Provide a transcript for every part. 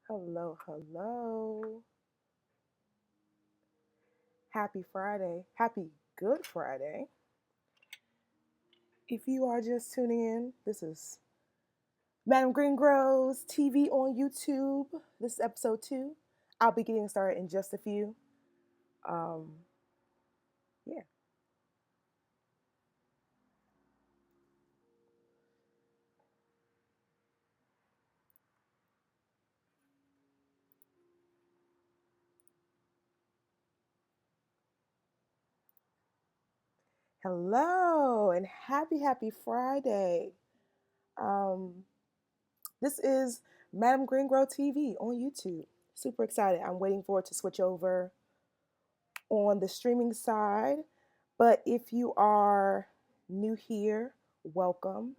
Hello, hello. Happy Friday. Happy Good Friday. If you are just tuning in, this is Madam Green Grows TV on YouTube. This is episode 2. I'll be getting started in just a few. Um, yeah. Hello and happy Friday. Um, this is Madam Green Grow TV on YouTube. Super excited. I'm waiting for it to switch over on the streaming side. But if you are new here, welcome.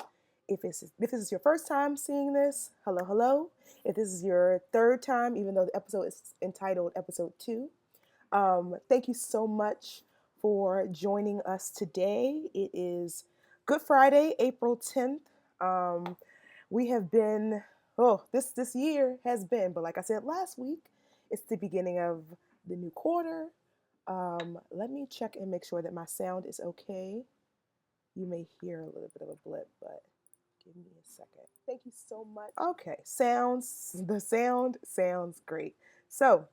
If this is your first time seeing this, hello, hello. If this is your third time, even though the episode is entitled Episode 2, thank you so much for joining us today. It is Good Friday, April 10th. We have been, this year has been, but like I said last week, it's the beginning of the new quarter. Let me check and make sure that my sound is okay. You may hear a little bit of a blip, but give me a second. Thank you so much. Okay, the sound sounds great. So,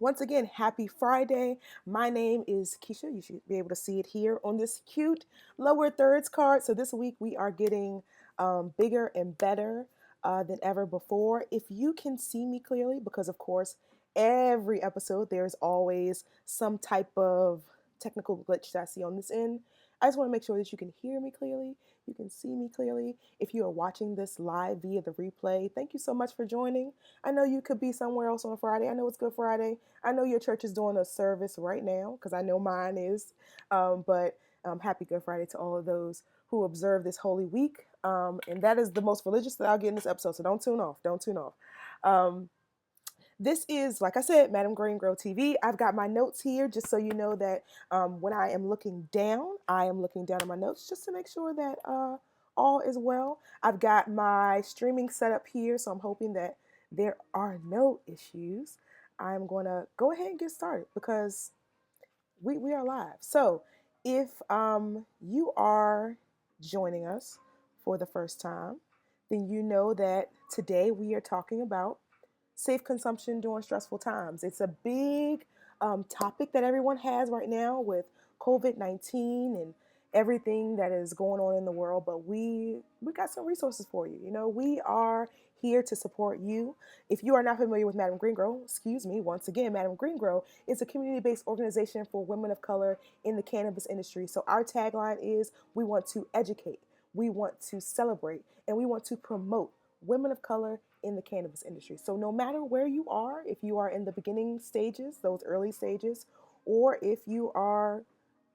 once again, happy Friday. My name is Keisha. You should be able to see it here on this cute lower thirds card. So, this week we are getting bigger and better than ever before. If you can see me clearly, because of course, every episode there's always some type of technical glitch that I see on this end. I just want to make sure that you can hear me clearly, you can see me clearly. If you are watching this live via the replay, thank you so much for joining. I know you could be somewhere else on a Friday. I know it's Good Friday. I know your church is doing a service right now because I know mine is. But happy Good Friday to all of those who observe this holy week. And that is the most religious that I'll get in this episode. So don't tune off. Don't tune off. Um, this is, like I said, Madam Green Grow TV. I've got my notes here just so you know that when I am looking down, I am looking down at my notes just to make sure that all is well. I've got my streaming set up here, so I'm hoping that there are no issues. I'm going to go ahead and get started because we are live. So if you are joining us for the first time, then you know that today we are talking about safe consumption during stressful times. It's a big topic that everyone has right now with COVID-19 and everything that is going on in the world. But we got some resources for you. You know, we are here to support you. If you are not familiar with Madam Green Grow, excuse me, once again, Madam Green Grow is a community-based organization for women of color in the cannabis industry. So our tagline is we want to educate, we want to celebrate, and we want to promote women of color in the cannabis industry. So no matter where you are, if you are in the beginning stages, those early stages, or if you are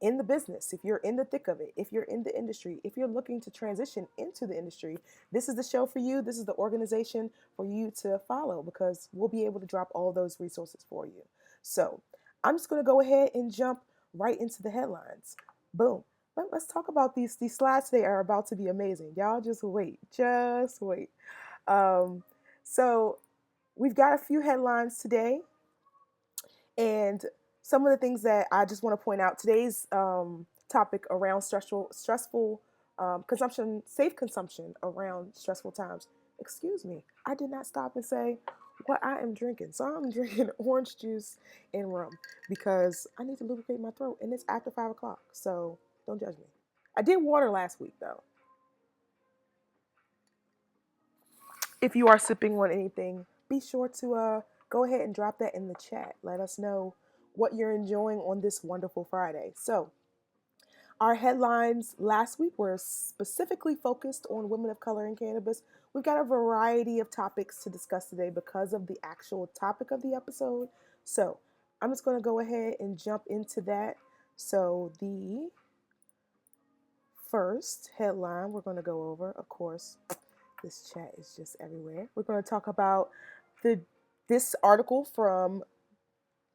in the business, if you're in the thick of it, if you're in the industry, if you're looking to transition into the industry, this is the show for you. This is the organization for you to follow because we'll be able to drop all those resources for you. So I'm just going to go ahead and jump right into the headlines. Boom. Let's talk about these slides today are about to be amazing. Y'all just wait. Just wait. Um, so we've got a few headlines today, and some of the things that I just want to point out today's topic around stressful consumption, safe consumption around stressful times. Excuse me, I did not stop and say what I am drinking. So I'm drinking orange juice and rum because I need to lubricate my throat, and it's after 5 o'clock. So don't judge me. I did water last week though. If you are sipping on anything, be sure to go ahead and drop that in the chat. Let us know what you're enjoying on this wonderful Friday. So, our headlines last week were specifically focused on women of color in cannabis. We've got a variety of topics to discuss today because of the actual topic of the episode. So, I'm just going to go ahead and jump into that. So, the first headline we're going to go over, of course, this chat is just everywhere. We're going to talk about the this article from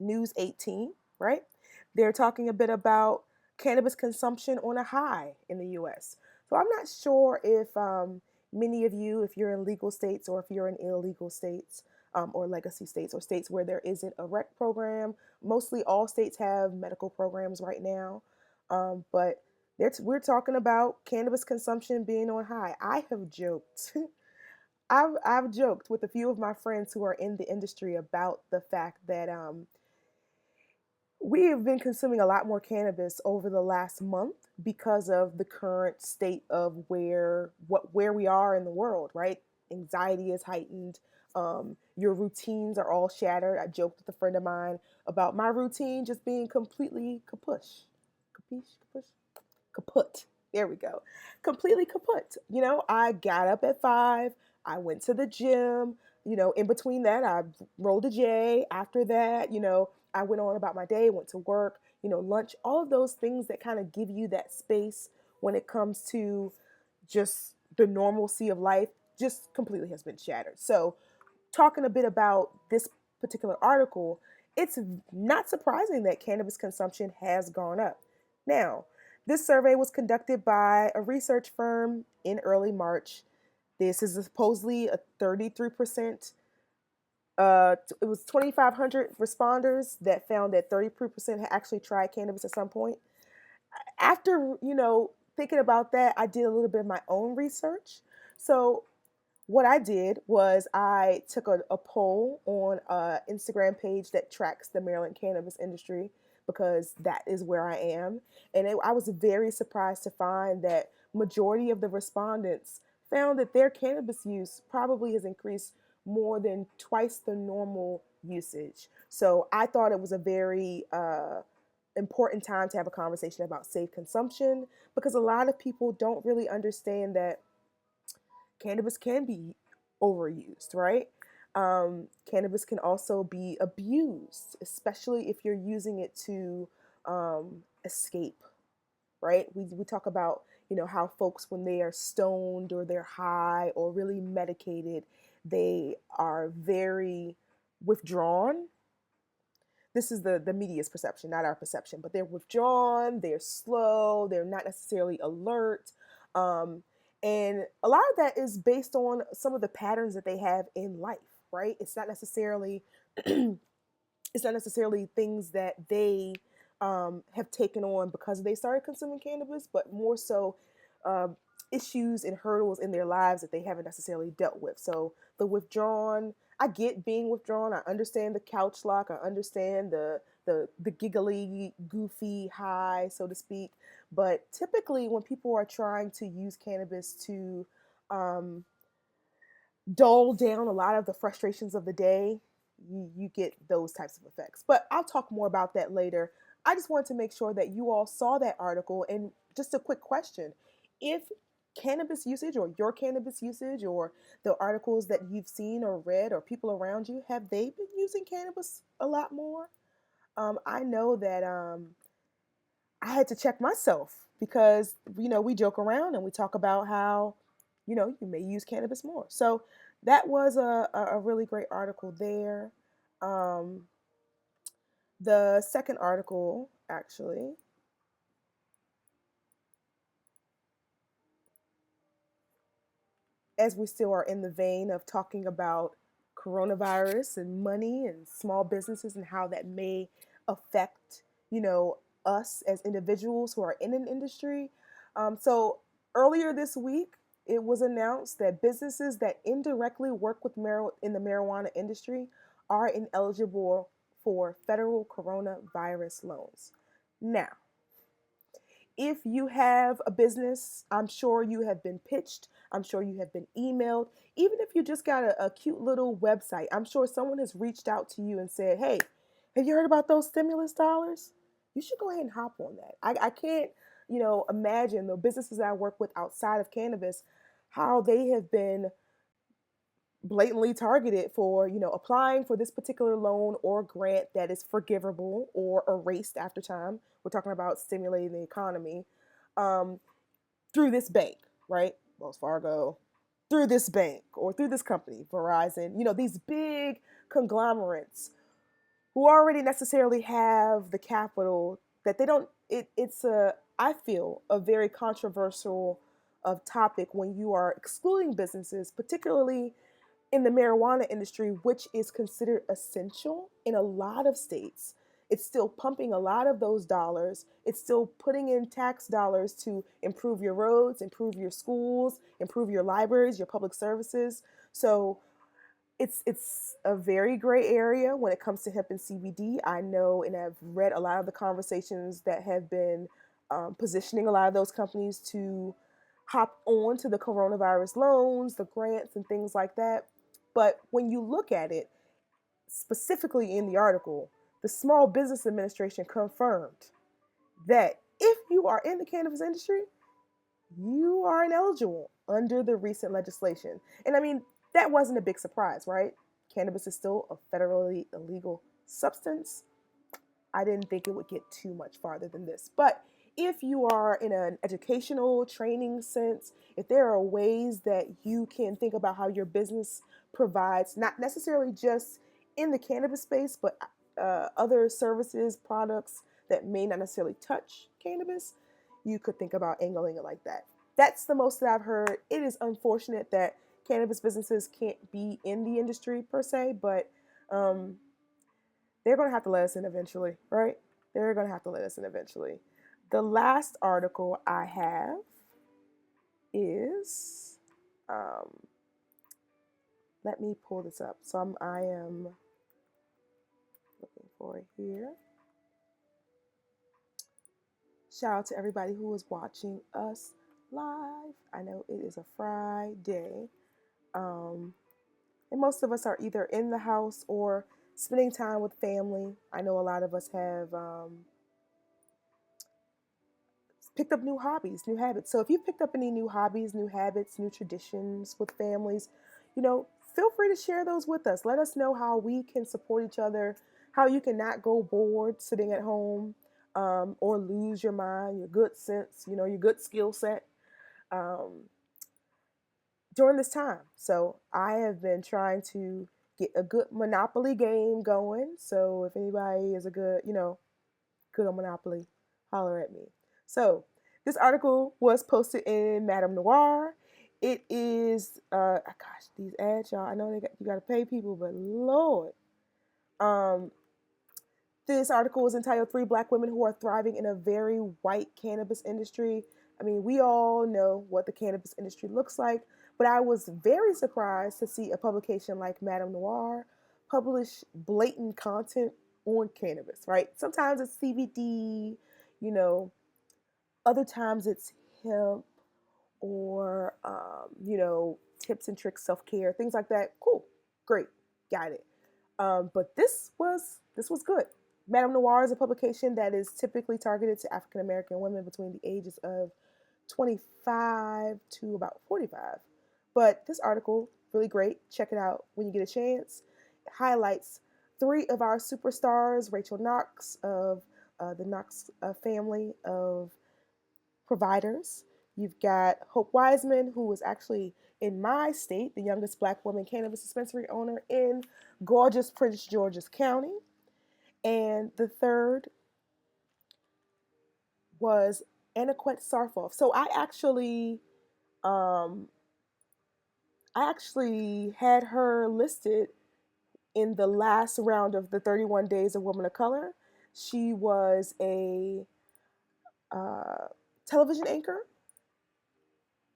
News 18, right? They're talking a bit about cannabis consumption on a high in the US. So I'm not sure if many of you, if you're in legal states or if you're in illegal states, or legacy states, or states where there isn't a rec program. Mostly all states have medical programs right now, but we're talking about cannabis consumption being on high. I have joked. I've joked with a few of my friends who are in the industry about the fact that we have been consuming a lot more cannabis over the last month because of the current state of where we are in the world, right? Anxiety is heightened. Your routines are all shattered. I joked with a friend of mine about my routine just being completely kapush. Capiche? Kapush? Kaput. There we go. Completely kaput. I got up at 5. I went to the gym. In between that, I rolled a J. After that, I went on about my day, went to work, lunch, all of those things that kind of give you that space when it comes to just the normalcy of life just completely has been shattered. So, talking a bit about this particular article, it's not surprising that cannabis consumption has gone up. Now, this survey was conducted by a research firm in early March. This is supposedly a 33%. It was 2,500 responders that found that 33% had actually tried cannabis at some point. After, thinking about that, I did a little bit of my own research. So what I did was I took a poll on an Instagram page that tracks the Maryland cannabis industry because that is where I am. And I was very surprised to find that majority of the respondents found that their cannabis use probably has increased more than twice the normal usage. So I thought it was a very important time to have a conversation about safe consumption because a lot of people don't really understand that cannabis can be overused, right? Cannabis can also be abused, especially if you're using it to escape, right? We talk about, how folks, when they are stoned or they're high or really medicated, they are very withdrawn. This is the media's perception, not our perception, but they're withdrawn, they're slow, they're not necessarily alert. Um, and a lot of that is based on some of the patterns that they have in life, right? It's not necessarily things that they have taken on because they started consuming cannabis, but more so um, issues and hurdles in their lives that they haven't necessarily dealt with. So the withdrawn, I get being withdrawn. I understand the couch lock. I understand the giggly, goofy high, so to speak. But typically, when people are trying to use cannabis to um, dull down a lot of the frustrations of the day, you get those types of effects. But I'll talk more about that later. I just wanted to make sure that you all saw that article. And just a quick question: if cannabis usage, or your cannabis usage, or the articles that you've seen or read, or people around you, have they been using cannabis a lot more? I know that I had to check myself because we joke around and we talk about how you may use cannabis more. So that was a really great article there. Um, the second article, actually, as we still are in the vein of talking about coronavirus and money and small businesses and how that may affect, you know, us as individuals who are in an industry. So earlier this week, it was announced that businesses that indirectly work with in the marijuana industry are ineligible for federal coronavirus loans. Now, if you have a business, I'm sure you have been pitched. I'm sure you have been emailed. Even if you just got a cute little website, I'm sure someone has reached out to you and said, hey, have you heard about those stimulus dollars? You should go ahead and hop on that. I can't, imagine the businesses that I work with outside of cannabis, how they have been blatantly targeted for applying for this particular loan or grant that is forgivable or erased after time. We're talking about stimulating the economy um, through this bank, right? Wells Fargo, through this bank or through this company, Verizon, these big conglomerates who already necessarily have the capital that they don't. It's a, I feel, a very controversial of topic when you are excluding businesses, particularly in the marijuana industry, which is considered essential in a lot of states. It's still pumping a lot of those dollars. It's still putting in tax dollars to improve your roads, improve your schools, improve your libraries, your public services. So it's a very gray area when it comes to hemp and CBD. I know, and I've read a lot of the conversations that have been positioning a lot of those companies to hop on to the coronavirus loans, the grants, and things like that. But when you look at it, specifically in the article, the Small Business Administration confirmed that if you are in the cannabis industry, you are ineligible under the recent legislation. And I mean, that wasn't a big surprise, right? Cannabis is still a federally illegal substance. I didn't think it would get too much farther than this. But if you are in an educational training sense, if there are ways that you can think about how your business provides, not necessarily just in the cannabis space, but other services, products that may not necessarily touch cannabis, you could think about angling it like that. That's the most that I've heard. It is unfortunate that cannabis businesses can't be in the industry per se, but they're going to have to let us in eventually, right? They're going to have to let us in eventually. The last article I have is, let me pull this up. So I am looking for it here. Shout out to everybody who is watching us live. I know it is a Friday. And most of us are either in the house or spending time with family. I know a lot of us have picked up new hobbies, new habits. So if you've picked up any new hobbies, new habits, new traditions with families, feel free to share those with us. Let us know how we can support each other, how you can not go bored sitting at home, or lose your mind, your good sense, your good skill set during this time. So I have been trying to get a good Monopoly game going. So if anybody is a good, good on Monopoly, holler at me. So this article was posted in Madame Noir. It is, gosh, these ads, y'all. I know you got to pay people, but Lord, this article is entitled Three Black Women Who Are Thriving in a Very White Cannabis Industry. I mean, we all know what the cannabis industry looks like, but I was very surprised to see a publication like Madame Noir publish blatant content on cannabis, right? Sometimes it's CBD, other times it's hemp or, tips and tricks, self-care, things like that. Cool, great, got it. But this was good. Madame Noir is a publication that is typically targeted to African American women between the ages of 25 to about 45. But this article, really great. Check it out when you get a chance. It highlights three of our superstars: Rachel Knox of the Knox family of providers. You've got Hope Wiseman, who was actually in my state, the youngest Black woman cannabis dispensary owner in gorgeous Prince George's County. And the third was Aniquette Sarfoff. So I actually had her listed in the last round of the 31 Days of Women of Color. She was a television anchor,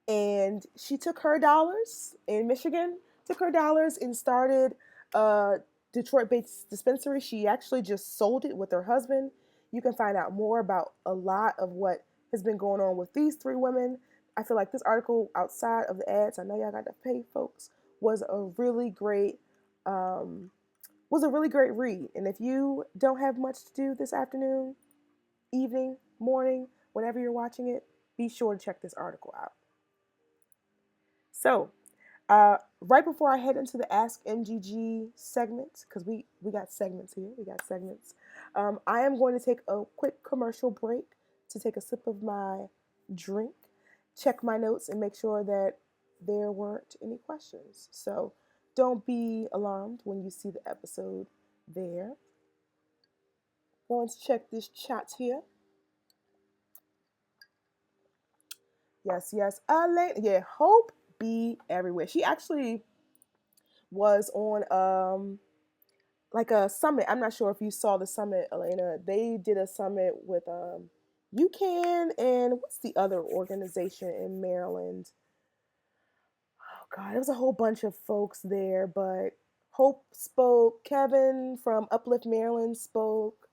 and she took her dollars in Michigan, took her dollars and started a Detroit-based dispensary. She actually just sold it with her husband. You can find out more about a lot of what has been going on with these three women. I feel like this article, outside of the ads, I know y'all got to pay folks, was a really great read. And if you don't have much to do this afternoon, evening, morning, whenever you're watching it, be sure to check this article out. So, right before I head into the Ask MGG segment, because we got segments here, I am going to take a quick commercial break to take a sip of my drink, check my notes, and make sure that there weren't any questions. So don't be alarmed when you see the episode there. Going to check this chat here. Yes. Yeah, Hope be everywhere. She actually was on like a summit. I'm not sure if you saw the summit, Elena. They did a summit with UCAN and what's the other organization in Maryland? Oh God, there was a whole bunch of folks there, but Hope spoke. Kevin from Uplift Maryland spoke.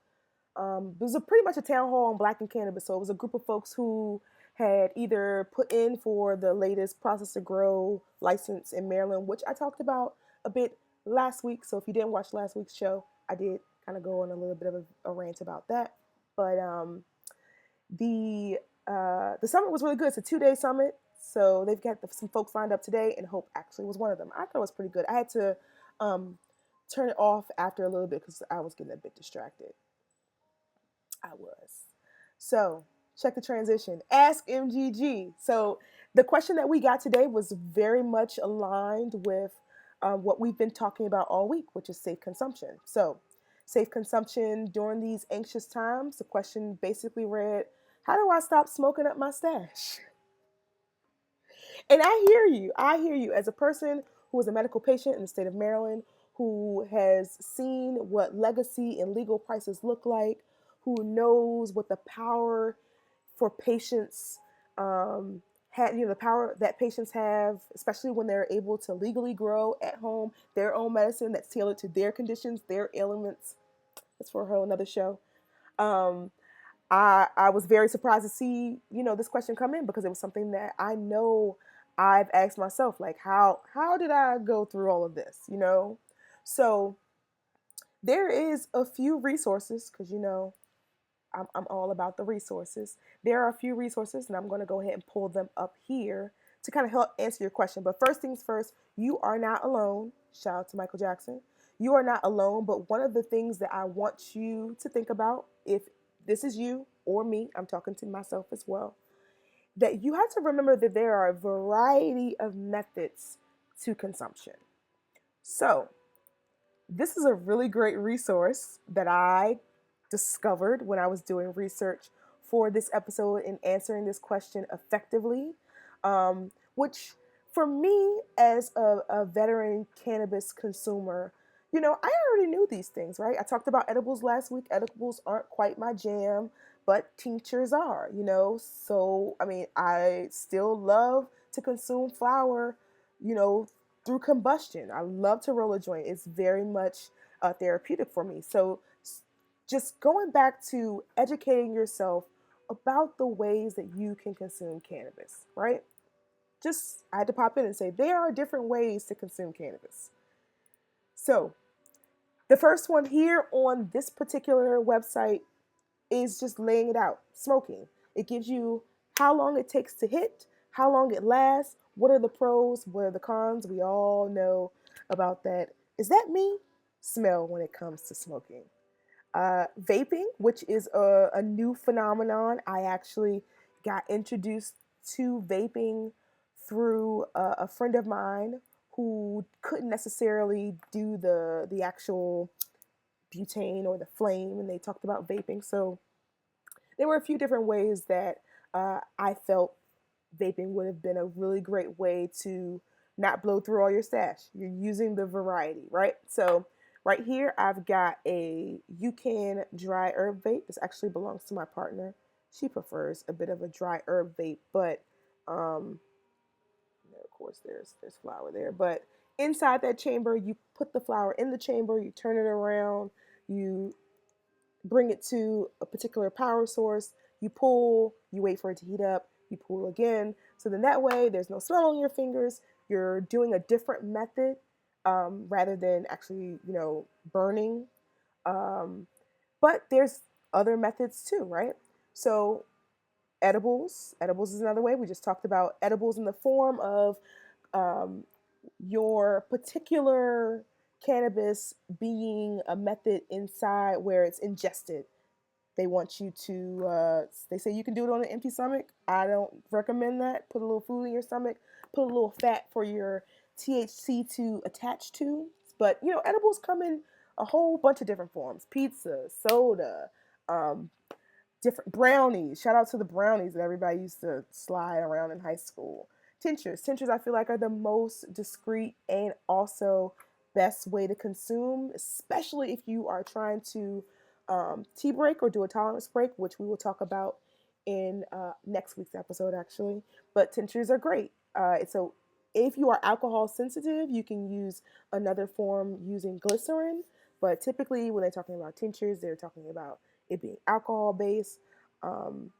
It was pretty much a town hall on Black and Cannabis. So it was a group of folks who had either put in for the latest process to grow license in Maryland, which I talked about a bit last week. So if you didn't watch last week's show, I did kind of go on a little bit of a rant about that. But the the summit was really good. It's a 2-day summit, so they've got some folks lined up today, and Hope actually was one of them. I thought it was pretty good. I had to um, turn it off after a little bit because I was getting a bit distracted. I was. So check the transition. Ask MGG. So the question that we got today was very much aligned with what we've been talking about all week, which is safe consumption. So safe consumption during these anxious times. The question basically read, how do I stop smoking up my stash? And I hear you. I hear you. As a person who is a medical patient in the state of Maryland, who has seen what legacy and legal prices look like, who knows what the power for patients the power that patients have, especially when they're able to legally grow at home their own medicine that's tailored to their conditions, their ailments. That's for a whole another show. Um, I was very surprised to see, this question come in because it was something that I know I've asked myself, like how did I go through all of this? So there is a few resources because I'm all about the resources. There are a few resources, and I'm going to go ahead and pull them up here to kind of help answer your question. But first things first, you are not alone. Shout out to Michael Jackson. You are not alone, but one of the things that I want you to think about, if this is you or me, I'm talking to myself as well, that you have to remember that there are a variety of methods to consumption. So, this is a really great resource that I discovered when I was doing research for this episode and answering this question effectively, which for me as a veteran cannabis consumer, I already knew these things, right? I talked about edibles last week. Edibles aren't quite my jam, but tinctures are. So, I mean, I still love to consume flower, you know, through combustion. I love to roll a joint. It's very much therapeutic for me. So, just going back to educating yourself about the ways that you can consume cannabis, right? Just, I had to pop in and say, there are different ways to consume cannabis. So, the first one here on this particular website is just laying it out, smoking. It gives you how long it takes to hit, how long it lasts, what are the pros, what are the cons. We all know about that. Is that me? Smell when it comes to smoking. Vaping, which is a new phenomenon. I actually got introduced to vaping through a friend of mine who couldn't necessarily do the actual butane or the flame, and they talked about vaping. So there were a few different ways that I felt vaping would have been a really great way to not blow through all your stash. You're using the variety, right? So right here, I've got a UCAN dry herb vape. This actually belongs to my partner. She prefers a bit of a dry herb vape, but of course there's flour there. But inside that chamber, you put the flour in the chamber, you turn it around, you bring it to a particular power source, you pull, you wait for it to heat up, you pull again. So then that way there's no smell on your fingers. You're doing a different method rather than actually, burning. But there's other methods too, right? So edibles is another way. We just talked about edibles in the form of um, your particular cannabis being a method inside where it's ingested. They want you to, they say you can do it on an empty stomach. I don't recommend that. Put a little food in your stomach, put a little fat for your THC to attach to. But, edibles come in a whole bunch of different forms: pizza, soda, different brownies. Shout out to the brownies that everybody used to slide around in high school. Tinctures. Tinctures, I feel like, are the most discreet and also best way to consume, especially if you are trying to tea break or do a tolerance break, which we will talk about in next week's episode, actually. But tinctures are great. So if you are alcohol sensitive, you can use another form using glycerin. But typically, when they're talking about tinctures, they're talking about it being alcohol based. Um,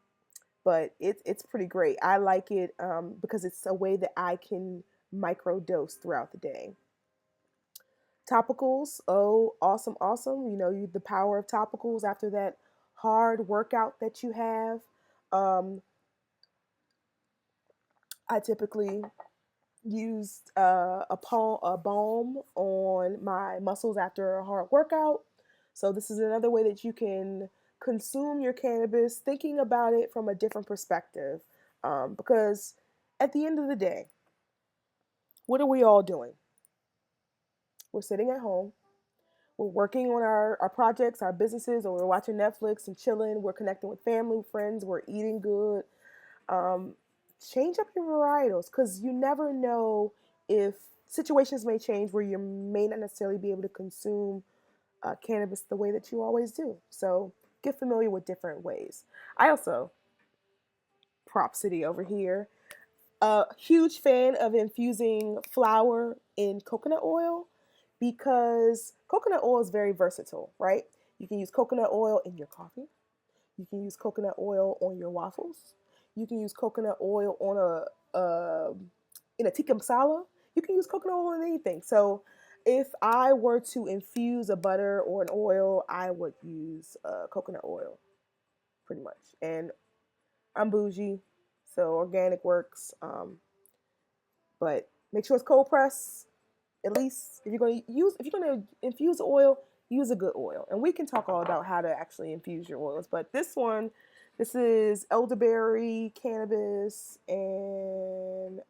but it's pretty great. I like it because it's a way that I can microdose throughout the day. Topicals, oh, awesome, awesome. The power of topicals after that hard workout that you have. Um, I typically use a balm on my muscles after a hard workout. So this is another way that you can consume your cannabis, thinking about it from a different perspective. Because at the end of the day, what are we all doing? We're sitting at home. We're working on our projects, our businesses, or we're watching Netflix and chilling. We're connecting with family, friends. We're eating good. Um, Change up your varietals because you never know if situations may change where you may not necessarily be able to consume cannabis the way that you always do. So get familiar with different ways. I also, Prop City over here, a huge fan of infusing flour in coconut oil because coconut oil is very versatile, right? You can use coconut oil in your coffee. You can use coconut oil on your waffles. You can use coconut oil on in a tikka masala. You can use coconut oil in anything. So if I were to infuse a butter or an oil, I would use coconut oil pretty much. And I'm bougie, so organic works. But make sure it's cold press. At least if you're gonna infuse oil, use a good oil. And we can talk all about how to actually infuse your oils. But this is elderberry, cannabis, and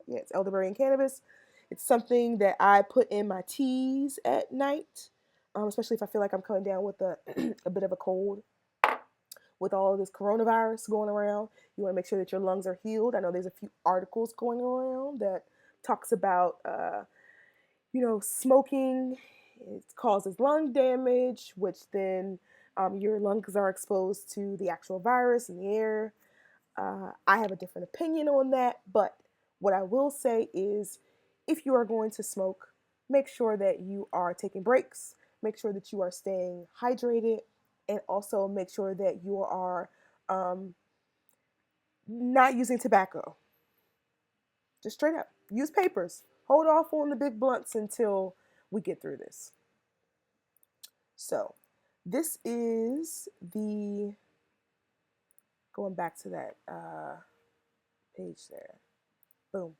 yeah, it's elderberry and cannabis. It's something that I put in my teas at night, especially if I feel like I'm coming down with a a bit of a cold with all of this coronavirus going around. You want to make sure that your lungs are healed. I know there's a few articles going around that talks about smoking. It causes lung damage, which then your lungs are exposed to the actual virus in the air. I have a different opinion on that, but what I will say is if you are going to smoke, make sure that you are taking breaks, make sure that you are staying hydrated, and also make sure that you are um, not using tobacco. Just straight up. Use papers. Hold off on the big blunts until we get through this. So, this is the going back to that page there. Boom.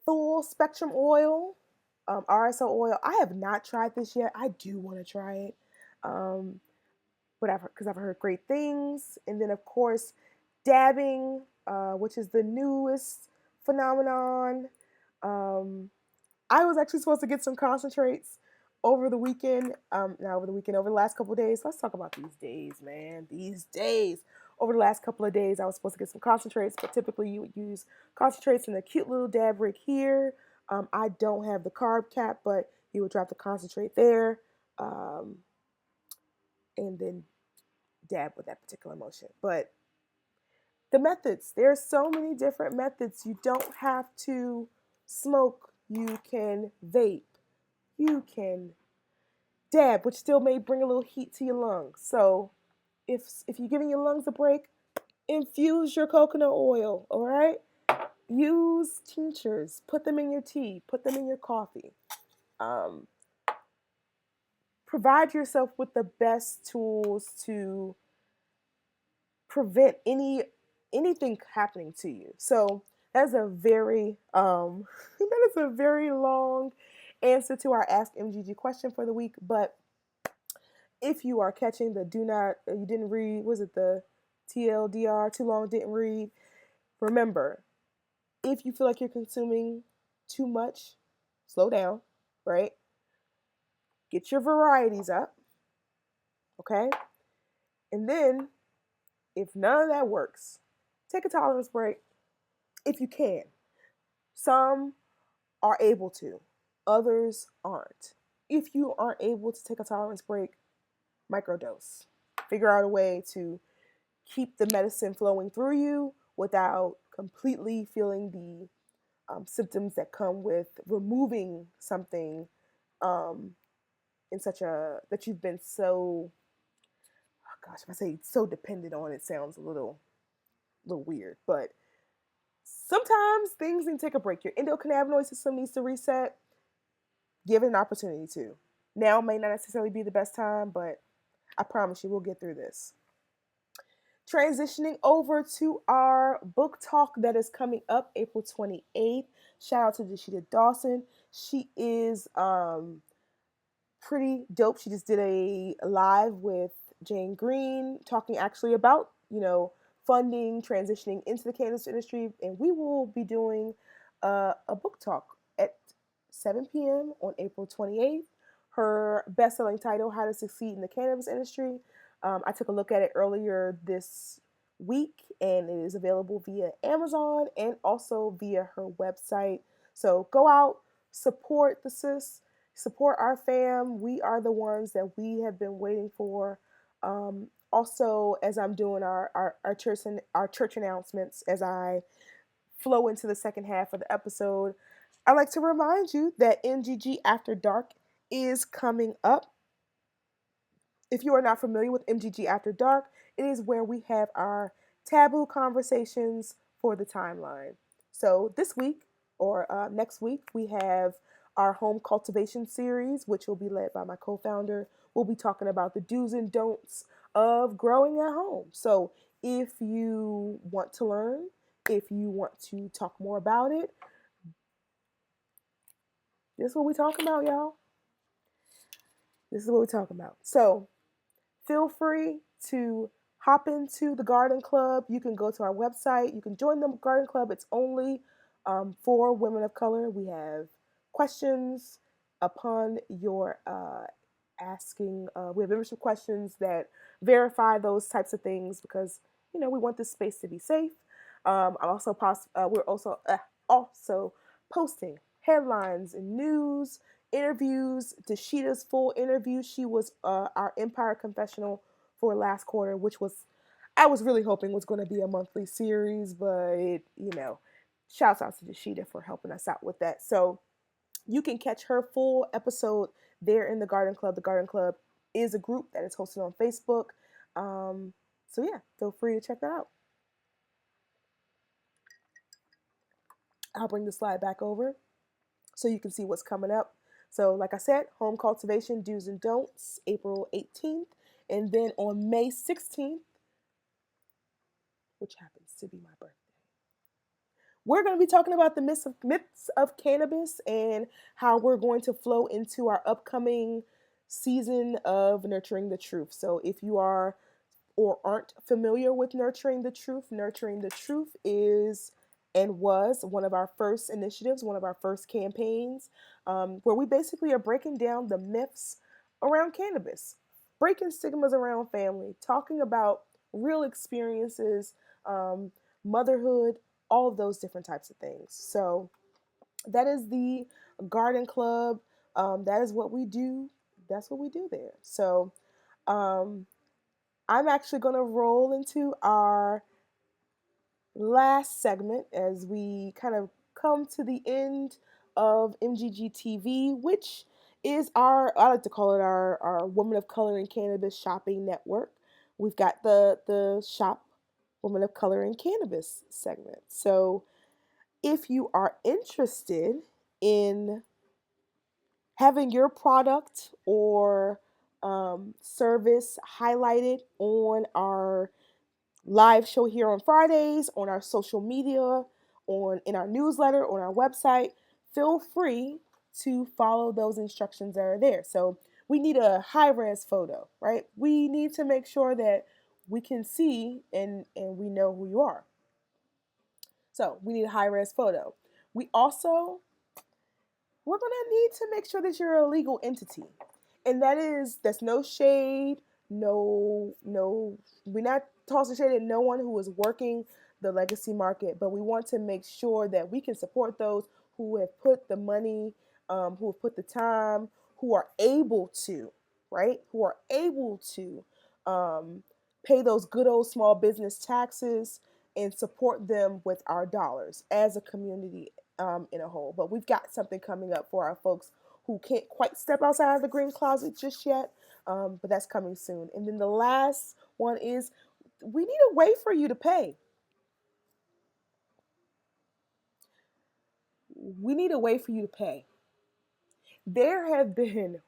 Full spectrum oil, RSO oil. I have not tried this yet. I do want to try it, um, but I've heard great things. And then of course, dabbing, which is the newest phenomenon. Um, I was actually supposed to get some concentrates over the weekend. Not over the weekend, over the last couple of days. Let's talk about these days, man. These days. Over the last couple of days, I was supposed to get some concentrates, but typically you would use concentrates in a cute little dab rig here. I don't have the carb cap, but you would drop the concentrate there, um, and then dab with that particular motion. But the methods, there's so many different methods. You don't have to smoke. You can vape. You can dab, which still may bring a little heat to your lungs. So if you're giving your lungs a break, infuse your coconut oil, all right? Use tinctures, put them in your tea, put them in your coffee. Um, Provide yourself with the best tools to prevent anything happening to you. So that's a very that is a very long answer to our Ask MGG question for the week. But if you are catching the you didn't read, was it the TLDR, too long didn't read? Remember, if you feel like you're consuming too much, slow down, right? Get your varieties up, okay? And then, if none of that works, take a tolerance break if you can. Some are able to. Others aren't. If you aren't able to take a tolerance break, microdose. Figure out a way to keep the medicine flowing through you without completely feeling the symptoms that come with removing something um, in such a that you've been so, oh gosh, if I say so dependent on, it sounds a little weird, but sometimes things need to take a break. Your endocannabinoid system needs to reset. Give it an opportunity to. Now may not necessarily be the best time, but I promise you we'll get through this. Transitioning over to our book talk that is coming up April 28th. Shout out to Deshita Dawson. She is pretty dope. She just did a live with Jane Green talking actually about, funding, transitioning into the cannabis industry. And we will be doing a book talk at 7 p.m. on April 28th. Her best-selling title, How to Succeed in the Cannabis Industry. I took a look at it earlier this week, and it is available via Amazon and also via her website. So go out, support the sis, support our fam. We are the ones that we have been waiting for. Also, as I'm doing our church announcements, as I flow into the second half of the episode, I'd like to remind you that MGG After Dark is coming up. If you are not familiar with MGG After Dark, it is where we have our taboo conversations for the timeline. So this week or next week, we have our home cultivation series, which will be led by my co-founder. We'll be talking about the do's and don'ts of growing at home. So if you want to learn, if you want to talk more about it, this is what we talking about, y'all. This is what we're talking about. So feel free to hop into the Garden Club. You can go to our website. You can join the Garden Club. It's only for women of color. We have questions upon your asking. We have membership questions that verify those types of things because we want this space to be safe. We're also posting headlines and news, interviews. Deshita's full interview. She was our Empire Confessional for last quarter, which I was really hoping was going to be a monthly series, but shouts out to Deshita for helping us out with that. So you can catch her full episode there in the Garden Club. The Garden Club is a group that is hosted on Facebook. So yeah, feel free to check that out. I'll bring the slide back over so you can see what's coming up. So like I said, home cultivation do's and don'ts, April 18th. And then on May 16th, which happens to be my birthday, we're going to be talking about the myths of cannabis and how we're going to flow into our upcoming season of Nurturing the Truth. So if you are or aren't familiar with Nurturing the Truth is and was one of our first initiatives, one of our first campaigns, where we basically are breaking down the myths around cannabis, breaking stigmas around family, talking about real experiences, motherhood, all of those different types of things. So that is the Garden Club. That is what we do. That's what we do there. So I'm actually going to roll into our last segment as we kind of come to the end of MGG TV, which is I like to call it our Women of Color in Cannabis Shopping Network. We've got the Shop Women of Color in Cannabis segment. So if you are interested in having your product or service highlighted on our live show here on Fridays, on our social media, in our newsletter, on our website, feel free to follow those instructions that are there. So we need a high-res photo, right? We need to make sure that we can see and we know who you are. So we need a high-res photo. We're going to need to make sure that you're a legal entity. And that's no shade, we're not tossing shade at no one who is working the legacy market, but we want to make sure that we can support those who have put the money who have put the time, who are able to, right? Who are able to pay those good old small business taxes and support them with our dollars as a community in a whole. But we've got something coming up for our folks who can't quite step outside of the green closet just yet, but that's coming soon. And then the last one is we need a way for you to pay. We need a way for you to pay. There have been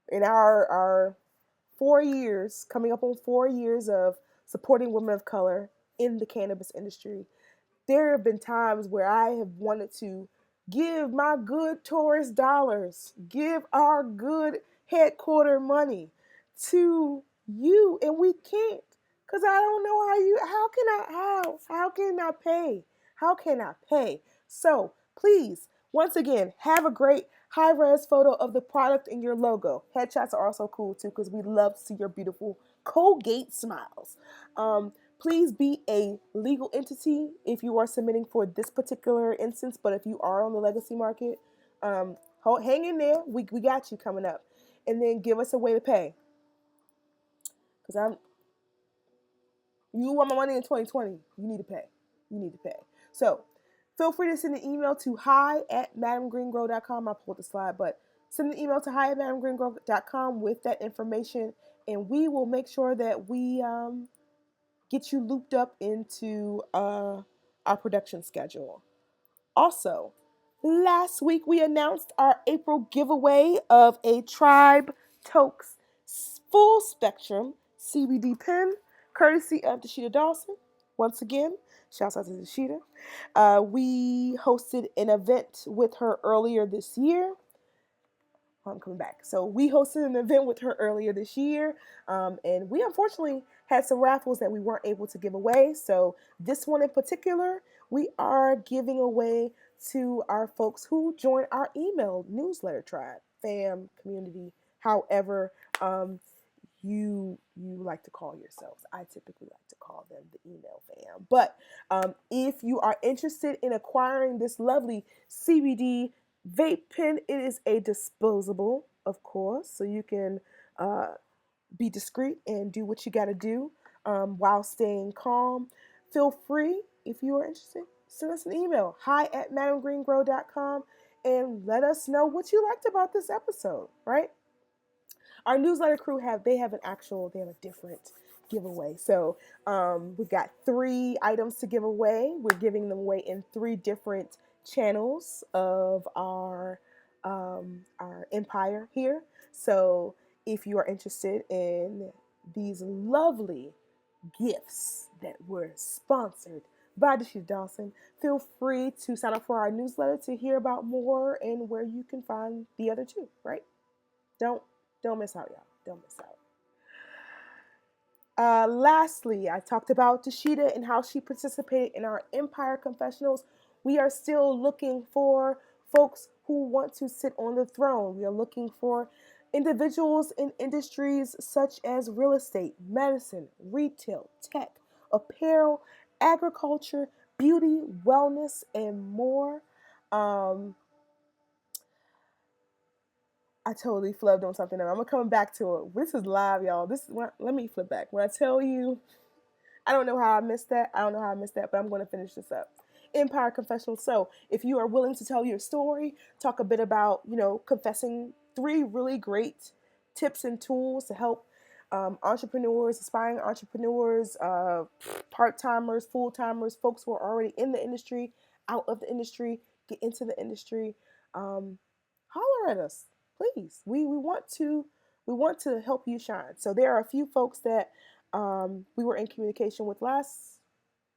in our 4 years, coming up on 4 years of supporting women of color in the cannabis industry, there have been times where I have wanted to give my good tourist dollars, give our good headquarter money to you, and we can't because I don't know how can I pay? How can I pay? So please, once again, have a great high res photo of the product and your logo. Headshots are also cool too because we love to see your beautiful Colgate smiles. Please be a legal entity if you are submitting for this particular instance. But if you are on the legacy market, hang in there. We got you coming up. And then give us a way to pay. Because you want my money in 2020, you need to pay. You need to pay. So feel free to send an email to hi@madamgreengrow.com. I pulled the slide, but send an email to hi@madamgreengrow.com with that information, and we will make sure that we get you looped up into our production schedule. Also, last week we announced our April giveaway of a Tribe Tokes full spectrum CBD pen, courtesy of Dashita Dawson. Once again, shouts out to Dashita. We hosted an event with her earlier this year. I'm coming back. So we hosted an event with her earlier this year, and we unfortunately had some raffles that we weren't able to give away. So this one in particular, we are giving away to our folks who join our email newsletter tribe, fam, community, however you like to call yourselves. I typically like to call them the email fam. But if you are interested in acquiring this lovely CBD vape pen, it is a disposable, of course, so you can be discreet and do what you got to do while staying calm. Feel free, if you are interested, send us an email, hi@madamgreengrow.com, and let us know what you liked about this episode, right? Our newsletter crew have a different giveaway. So we've got 3 items to give away. We're giving them away in 3 different channels of our empire here. So if you are interested in these lovely gifts that were sponsored by Dashita Dawson, feel free to sign up for our newsletter to hear about more and where you can find the other 2, right? Don't miss out, y'all. Don't miss out. Lastly, I talked about Dashita and how she participated in our Empire Confessionals. We are still looking for folks who want to sit on the throne. We are looking for individuals in industries such as real estate, medicine, retail, tech, apparel, agriculture, beauty, wellness, and more. I totally flubbed on something. I'm coming back to it. This is live, y'all. Let me flip back. When I tell you, I don't know how I missed that. But I'm going to finish this up. Empire Confessional. So, if you are willing to tell your story, talk a bit about, confessing 3 really great tips and tools to help entrepreneurs, aspiring entrepreneurs, part-timers, full-timers, folks who are already in the industry, out of the industry, get into the industry. Holler at us, please. We want to help you shine. So there are a few folks that we were in communication with last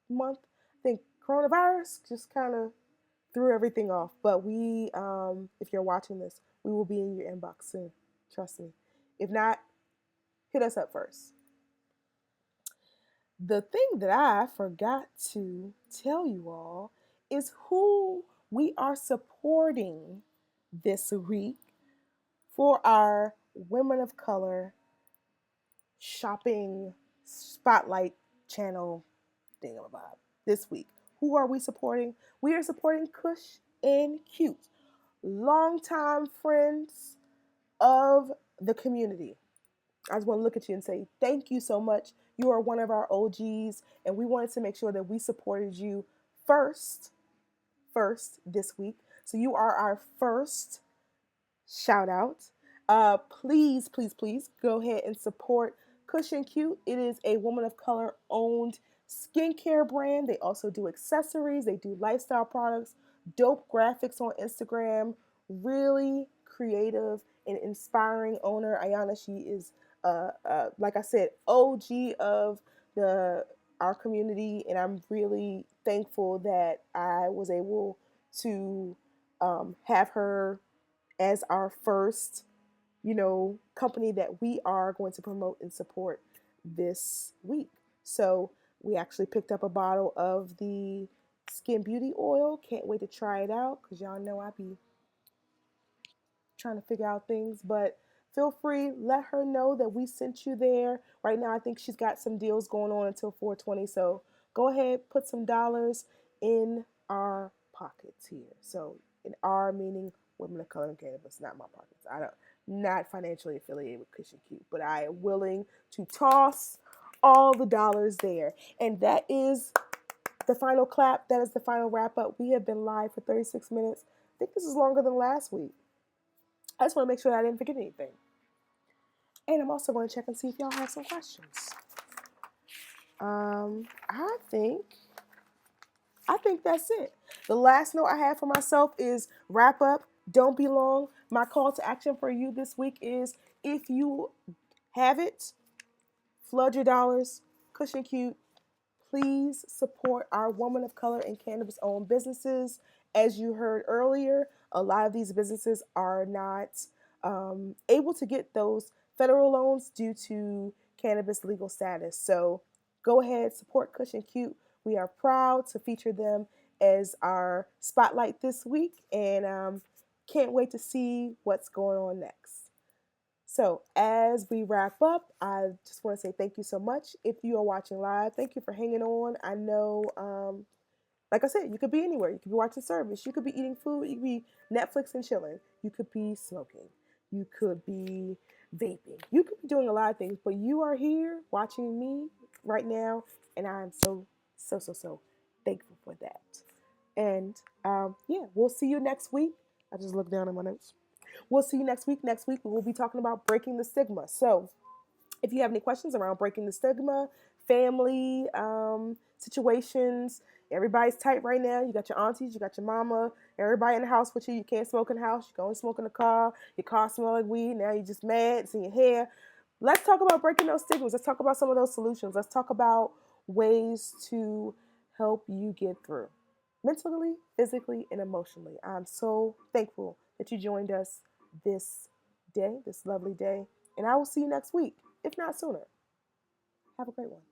month. I think coronavirus just kind of threw everything off. But we, if you're watching this, we will be in your inbox soon. Trust me. If not, hit us up first. The thing that I forgot to tell you all is who we are supporting this week for our Women of Color shopping spotlight channel thingamabob this week. Who are we supporting? We are supporting Kush and Cute. longtime friends of the community. I just want to look at you and say, thank you so much. You are one of our OGs, and we wanted to make sure that we supported you first, this week. So you are our first shout out. Please, please, please go ahead and support Cushion Cute. It is a woman of color owned skincare brand. They also do accessories, they do lifestyle products, dope graphics on Instagram, really creative and inspiring owner. Ayana, she is, like I said, OG of the our community, and I'm really thankful that I was able to have her as our first, company that we are going to promote and support this week. So we actually picked up a bottle of the Skin Beauty Oil. Can't wait to try it out because y'all know I be trying to figure out things. But feel free, let her know that we sent you there. Right now, I think she's got some deals going on until 420. So go ahead, put some dollars in our pockets here. So in our meaning women of color and cannabis, not my pockets. I don't not financially affiliated with Cushion Cute, but I am willing to toss all the dollars there. And that is the final clap. That is the final wrap up. We have been live for 36 minutes. I think this is longer than last week. I just want to make sure that I didn't forget anything. And I'm also going to check and see if y'all have some questions. I think that's it. The last note I have for myself is wrap up. Don't be long. My call to action for you this week is if you have it, flood your dollars. Cushion Cute, please support our woman of color and cannabis owned businesses. As you heard earlier, a lot of these businesses are not able to get those federal loans due to cannabis legal status. So go ahead, support Cushion Cute. We are proud to feature them as our spotlight this week, and can't wait to see what's going on next. So, as we wrap up, I just want to say thank you so much. If you are watching live, thank you for hanging on. I know, like I said, you could be anywhere. You could be watching service. You could be eating food. You could be Netflix and chilling. You could be smoking. You could be vaping. You could be doing a lot of things, but you are here watching me right now, and I'm so, so, so, so thankful for that. And yeah, we'll see you next week. I just looked down at my notes. We'll see you next week. Next week, we will be talking about breaking the stigma. So, if you have any questions around breaking the stigma, family situations, everybody's tight right now. You got your aunties, you got your mama, everybody in the house with you. You can't smoke in the house. You can only smoke in the car. Your car smells like weed. Now you're just mad. It's in your hair. Let's talk about breaking those stigmas. Let's talk about some of those solutions. Let's talk about ways to help you get through mentally, physically, and emotionally. I'm so thankful that you joined us this day, this lovely day. And I will see you next week, if not sooner. Have a great one.